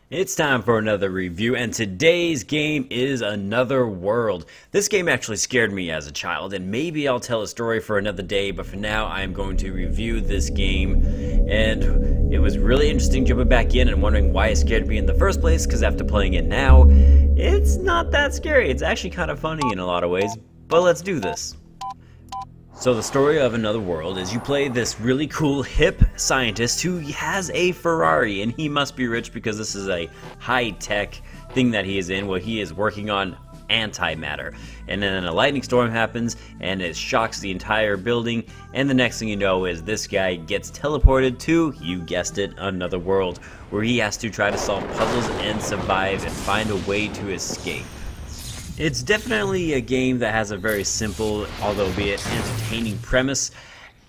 It's time for another review, and today's game is Another World. This game actually scared me as a child, and maybe I'll tell a story for another day, but for now I am going to review this game. And it was really interesting jumping back in and wondering why it scared me in the first place, because after playing it now, it's not that scary. It's actually kind of funny in a lot of ways, but let's do this. So the story of Another World is you play this really cool hip scientist who has a Ferrari, and he must be rich because this is a high-tech thing that he is in where he is working on antimatter. And then a lightning storm happens and it shocks the entire building, and the next thing you know is this guy gets teleported to, you guessed it, Another World, where he has to try to solve puzzles and survive and find a way to escape. It's definitely a game that has a very simple, although be it entertaining premise,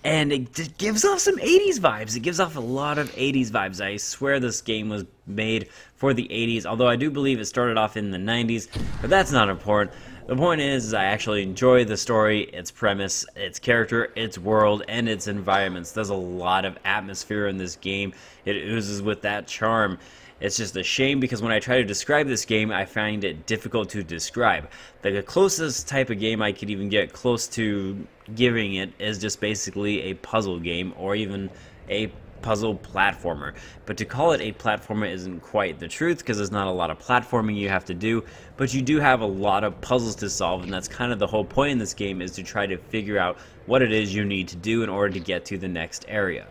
and it gives off some 80s vibes. It gives off a lot of 80s vibes. I swear this game was made for the 80s, although I do believe it started off in the 90s, but that's not important. The point is I actually enjoy the story, its premise, its character, its world, and its environments. There's a lot of atmosphere in this game. It oozes with that charm. It's just a shame because when I try to describe this game, I find it difficult to describe. The closest type of game I could even get close to giving it is just basically a puzzle game or even a puzzle platformer. But to call it a platformer isn't quite the truth because there's not a lot of platforming you have to do, but you do have a lot of puzzles to solve, and that's kind of the whole point in this game, is to try to figure out what it is you need to do in order to get to the next area.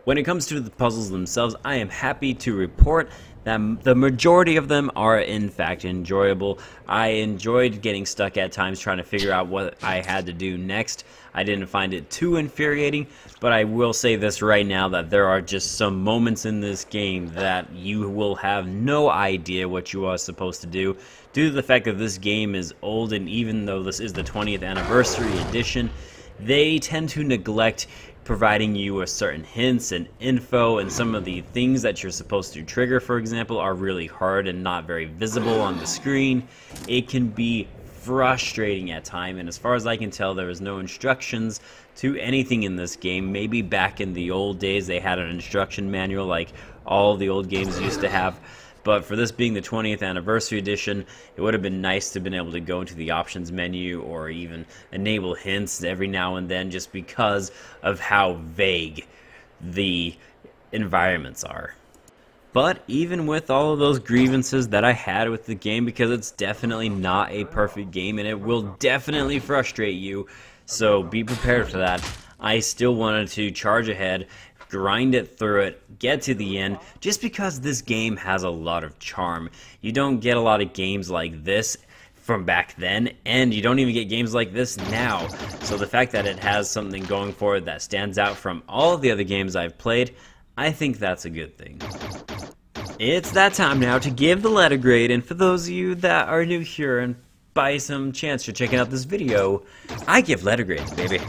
When it comes to the puzzles themselves, I am happy to report that the majority of them are in fact enjoyable. I enjoyed getting stuck at times trying to figure out what I had to do next. I didn't find it too infuriating, but I will say this right now, that there are just some moments in this game that you will have no idea what you are supposed to do, due to the fact that this game is old, and even though this is the 20th anniversary edition, they tend to neglect providing you with certain hints and info, and some of the things that you're supposed to trigger, for example, are really hard and not very visible on the screen. It can be frustrating at times, and as far as I can tell, there is no instructions to anything in this game. Maybe back in the old days they had an instruction manual like all the old games used to have. But for this being the 20th anniversary edition, it would have been nice to have been able to go into the options menu or even enable hints every now and then, just because of how vague the environments are. But even with all of those grievances that I had with the game, because it's definitely not a perfect game and it will definitely frustrate you, so be prepared for that, I still wanted to charge ahead, grind it through it, get to the end, just because this game has a lot of charm. You don't get a lot of games like this from back then, and you don't even get games like this now. So the fact that it has something going for it that stands out from all of the other games I've played, I think that's a good thing. It's that time now to give the letter grade, and for those of you that are new here and by some chance you're checking out this video, I give letter grades, baby.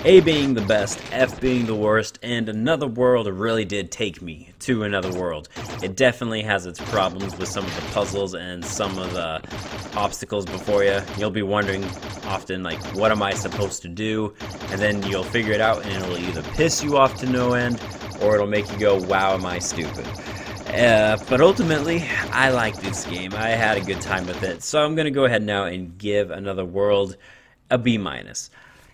A being the best, F being the worst, and Another World really did take me to another world. It definitely has its problems with some of the puzzles and some of the obstacles before you. You'll be wondering often, like, what am I supposed to do? And then you'll figure it out and it'll either piss you off to no end, or it'll make you go, wow, am I stupid? But ultimately, I like this game. I had a good time with it, so I'm going to go ahead now and give Another World a B-.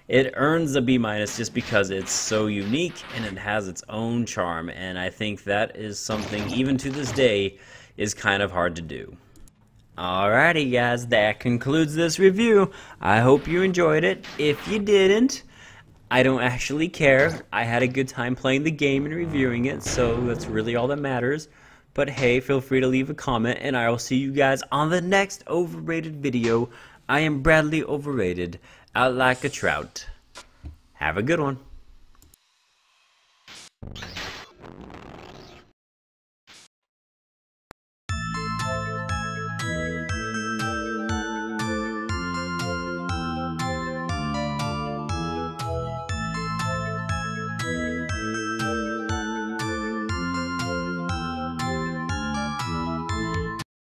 It earns a B- just because it's so unique and it has its own charm, and I think that is something, even to this day, is kind of hard to do. Alrighty guys, that concludes this review. I hope you enjoyed it. If you didn't, I don't actually care. I had a good time playing the game and reviewing it, so that's really all that matters. But hey, feel free to leave a comment, and I will see you guys on the next Overrated video. I am Bradley Overrated, out like a trout. Have a good one.